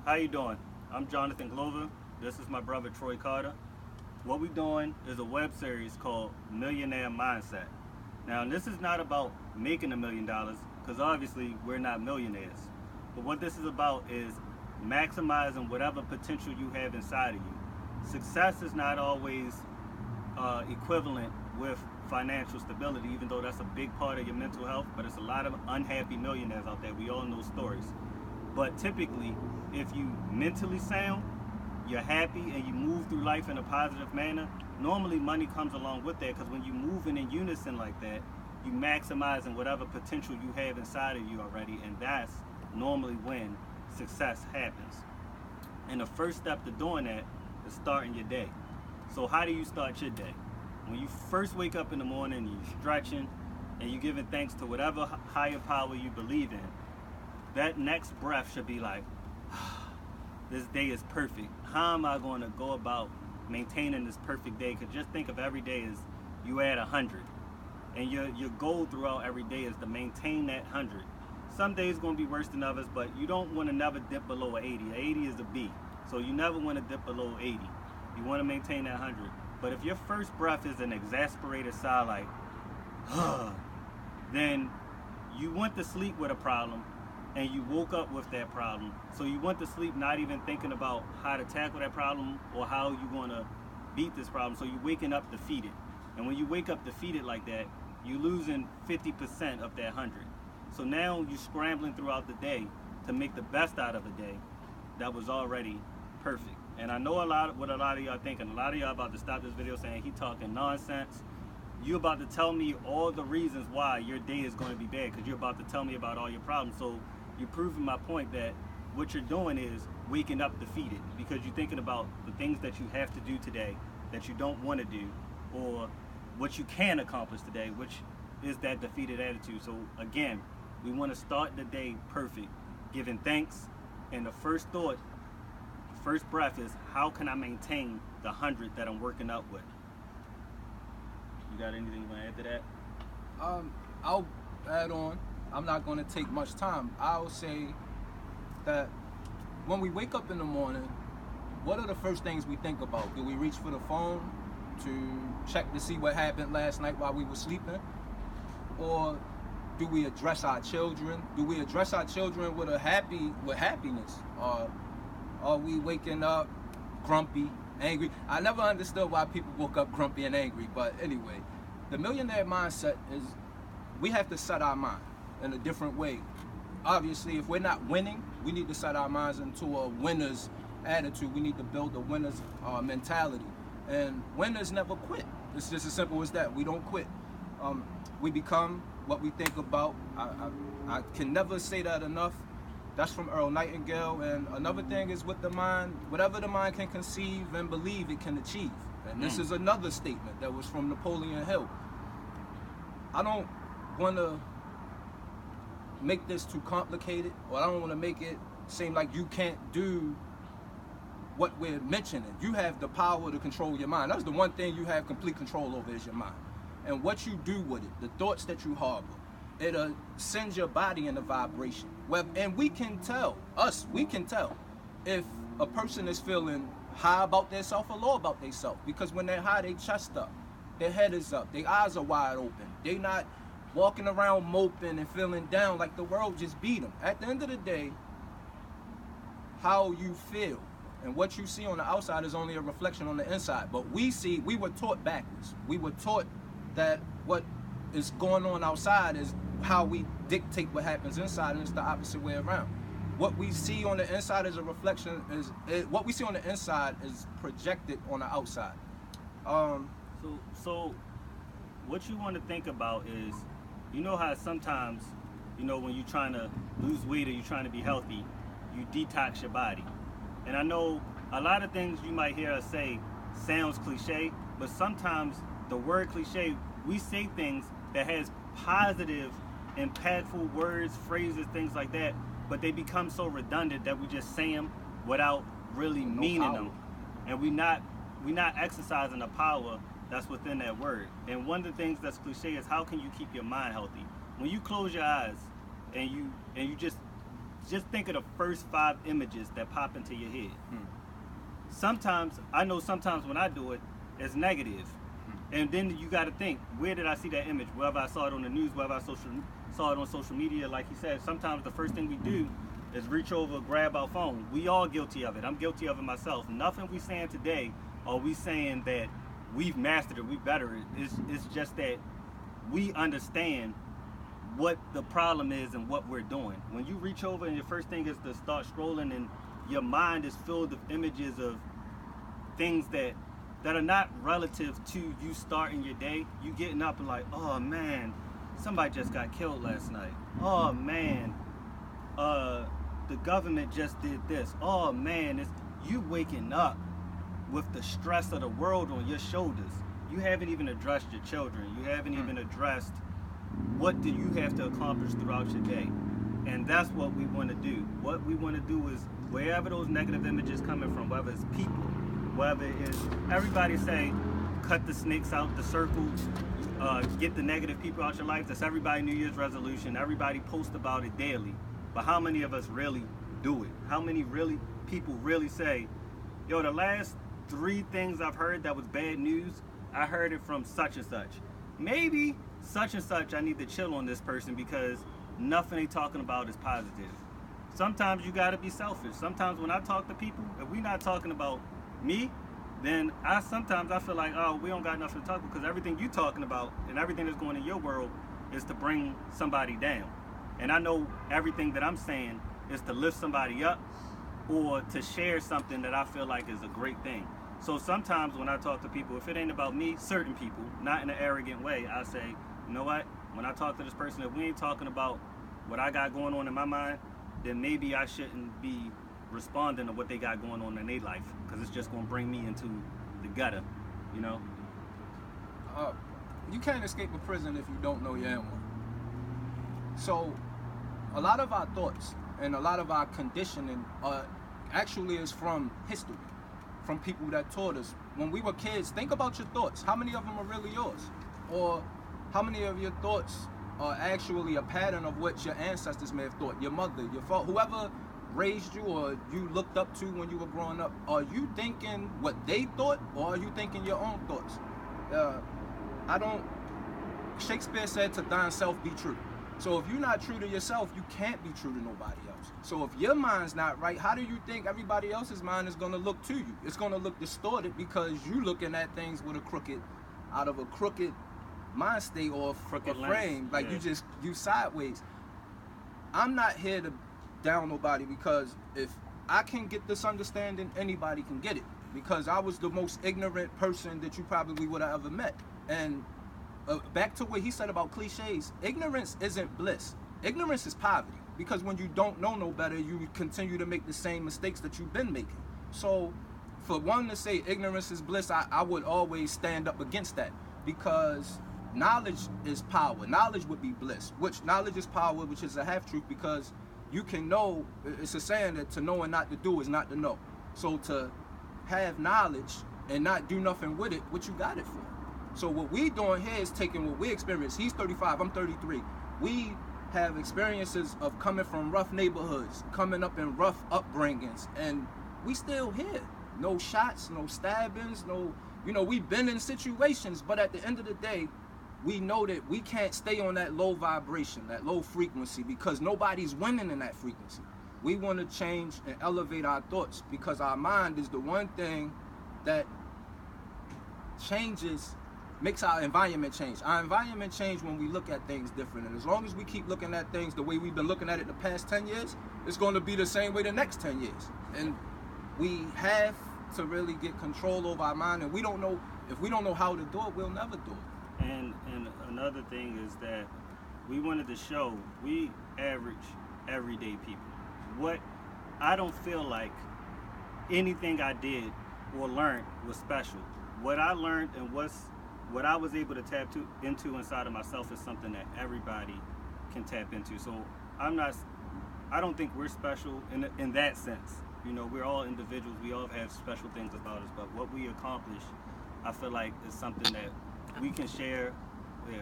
How you doing? I'm Jonathan Glover. This is my brother Troy Carter. What we're doing is a web series called Millionaire Mindset. Now, this is not about making $1,000,000 because obviously we're not millionaires. But what this is about is maximizing whatever potential you have inside of you. Success is not always equivalent with financial stability, even though that's a big part of your mental health, but it's a lot of unhappy millionaires out there. We all know stories. But typically, if you mentally sound, you're happy, and you move through life in a positive manner, normally money comes along with that, because when you're moving in unison like that, you maximizing whatever potential you have inside of you already, and that's normally when success happens. And the first step to doing that is starting your day. So how do you start your day? When you first wake up in the morning, you're stretching, and you're giving thanks to whatever higher power you believe in, that next breath should be like, this day is perfect. How am I going to go about maintaining this perfect day? Because just think of every day as you add 100. And your goal throughout every day is to maintain that 100. Some days going to be worse than others, but you don't want to never dip below an 80. An 80 is a B. So you never want to dip below 80. You want to maintain that 100. But if your first breath is an exasperated sigh like, then you went to sleep with a problem and you woke up with that problem. So you went to sleep not even thinking about how to tackle that problem or how you're going to beat this problem. So you're waking up defeated. And when you wake up defeated like that, you're losing 50% of that 100. So now you're scrambling throughout the day to make the best out of a day that was already perfect. And I know what a lot of y'all thinking. A lot of y'all about to stop this video saying he talking nonsense. You about to tell me all the reasons why your day is going to be bad, because you're about to tell me about all your problems. So you're proving my point that what you're doing is waking up defeated, because you're thinking about the things that you have to do today that you don't want to do, or what you can accomplish today, which is that defeated attitude. So again, we want to start the day perfect, giving thanks, and the first thought, first breath is, how can I maintain the 100 that I'm working up with? You got anything you want to add to that? I'll add on. I'm not going to take much time. I'll say that when we wake up in the morning, what are the first things we think about? Do we reach for the phone to check to see what happened last night while we were sleeping? Or do we address our children? Do we address our children with happiness? Are we waking up grumpy, angry? I never understood why people woke up grumpy and angry, but anyway, the millionaire mindset is we have to set our mind in a different way. Obviously, if we're not winning, we need to set our minds into a winner's attitude. We need to build a winner's mentality. And winners never quit. It's just as simple as that. We don't quit. We become what we think about. I can never say that enough. That's from Earl Nightingale. And another thing is with the mind, whatever the mind can conceive and believe, it can achieve. And this is another statement that was from Napoleon Hill. I don't want to make this too complicated, or I don't want to make it seem like you can't do what we're mentioning. You have the power to control your mind. That's the one thing you have complete control over, is your mind. And what you do with it, the thoughts that you harbor, it sends your body in a vibration. Well, and we can tell if a person is feeling high about themselves or low about themselves. Because when they're high, they chest up, their head is up, their eyes are wide open. They not walking around moping and feeling down like the world just beat them. At the end of the day, how you feel and what you see on the outside is only a reflection on the inside. But we were taught backwards. We were taught that what is going on outside is how we dictate what happens inside, and it's the opposite way around. What we see on the inside is a reflection, what we see on the inside is projected on the outside. So what you want to think about is, you know how sometimes, when you're trying to lose weight or you're trying to be healthy, you detox your body. And I know a lot of things you might hear us say sounds cliche, but sometimes the word cliche, we say things that has positive, impactful words, phrases, things like that, but they become so redundant that we just say them without really meaning them. And we not exercising the power that's within that word. And one of the things that's cliche is, how can you keep your mind healthy? When you close your eyes and you just just think of the first 5 images that pop into your head. Sometimes, I know sometimes when I do it, it's negative. And then you got to think, where did I see that image? Whether I saw it on the news, whether I saw it on social media, like he said, sometimes the first thing we do is reach over, grab our phone. We all guilty of it. I'm guilty of it myself. Nothing we saying today are we saying that we've mastered it, we better it. It's just that we understand what the problem is and what we're doing. When you reach over and your first thing is to start scrolling and your mind is filled with images of things that are not relative to you starting your day, you getting up and like, oh man, somebody just got killed last night. Oh man, the government just did this. Oh man, it's you waking up with the stress of the world on your shoulders. You haven't even addressed your children. You haven't even addressed what do you have to accomplish throughout your day. And that's what we want to do. What we want to do is wherever those negative images coming from, whether it's people, whether it's everybody say, cut the snakes out the circle, get the negative people out your life. That's everybody New Year's resolution. Everybody post about it daily. But how many of us really do it? How many people really say, yo, the last 3 things I've heard that was bad news, I heard it from such and such. Maybe such and such I need to chill on this person because nothing they talking about is positive. Sometimes you gotta be selfish. Sometimes when I talk to people, if we not talking about me, then sometimes I feel like, oh, we don't got nothing to talk about because everything you talking about and everything that's going in your world is to bring somebody down. And I know everything that I'm saying is to lift somebody up or to share something that I feel like is a great thing. So sometimes when I talk to people, if it ain't about me, certain people, not in an arrogant way, I say, you know what? When I talk to this person, if we ain't talking about what I got going on in my mind, then maybe I shouldn't be responding to what they got going on in their life because it's just going to bring me into the gutter, you know? You can't escape a prison if you don't know you're in one. So a lot of our thoughts and a lot of our conditioning actually is from history, from people that taught us. When we were kids, think about your thoughts. How many of them are really yours? Or how many of your thoughts are actually a pattern of what your ancestors may have thought? Your mother, your father, whoever raised you or you looked up to when you were growing up, are you thinking what they thought or are you thinking your own thoughts? Shakespeare said to thine self be true. So if you're not true to yourself, you can't be true to nobody else. So if your mind's not right, how do you think everybody else's mind is going to look to you? It's going to look distorted because you looking at things with out of a crooked mind state or a frame. Like you sideways. I'm not here to down nobody because if I can get this understanding, anybody can get it. Because I was the most ignorant person that you probably would have ever met. And back to what he said about cliches, ignorance isn't bliss. Ignorance is poverty. Because when you don't know no better, you continue to make the same mistakes that you've been making. So for one to say ignorance is bliss, I would always stand up against that. Because knowledge is power. Knowledge would be bliss. Which knowledge is power, which is a half-truth because you can know, it's a saying that to know and not to do is not to know. So to have knowledge and not do nothing with it, what you got it for? So what we doing here is taking what we experience. He's 35, I'm 33. We have experiences of coming from rough neighborhoods, coming up in rough upbringings, and we still here. No shots, no stabbings, we've been in situations, but at the end of the day, we know that we can't stay on that low vibration, that low frequency, because nobody's winning in that frequency. We want to change and elevate our thoughts because our mind is the one thing that makes our environment change. Our environment change when we look at things different. And as long as we keep looking at things the way we've been looking at it the past 10 years, it's going to be the same way the next 10 years. And we have to really get control over our mind. And if we don't know how to do it, we'll never do it. And another thing is that we wanted to show we average everyday people. I don't feel like anything I did or learned was special. What I learned and what I was able to tap into inside of myself is something that everybody can tap into. So I don't think we're special in that sense. We're all individuals. We all have special things about us. But what we accomplish, I feel like is something that we can share. Yeah.